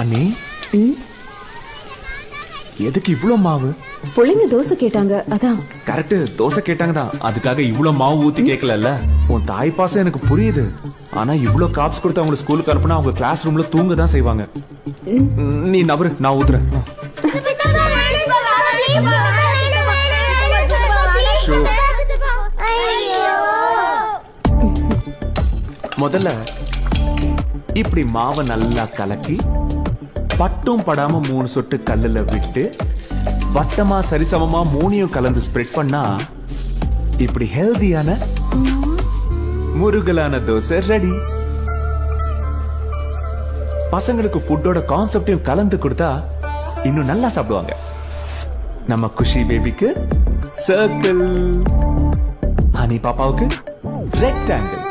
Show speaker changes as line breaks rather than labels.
அண்ணி எதுக்கு இவ்ளோ மாவு?
புள்ளைங்க தோசை கேட்டாங்க அதான்.
கரெக்ட், தோசை கேட்டாங்க தான். அதுக்காக இவ்ளோ மாவு ஊத்தி கேட்கல. உன் தாய் பாசம் எனக்கு புரியுது. ஆனா இவ்ளோ காப்ஸ் கொடுத்து அவங்க ஸ்கூலுக்கு அனுப்புனா அவங்க கிளாஸ் ரூம்ல தூங்க தான் செய்வாங்க. நீ நவரு, நான் ஊத்துறேன். முதல்ல இப்படி மாவை நல்லா கலக்கி பட்டும் படாம 3 சொட்டு கல்லுல விட்டு வட்டமா சரிசமமா 3யும் கலந்து ஸ்ப்ரெட் பண்ணா இப்படி ஹெல்தியான முருகலான தோசை ரெடி. பசங்களுக்கு ஃபுட்டோட கான்செப்டையும் கலந்து கொடுத்தா இன்னும் நல்லா சாப்பிடுவாங்க. நம்ம குஷி பேபிக்கு சர்க்கிள், ஹனி பாப்பாவுக்கு ரெக்டாங்கிள்.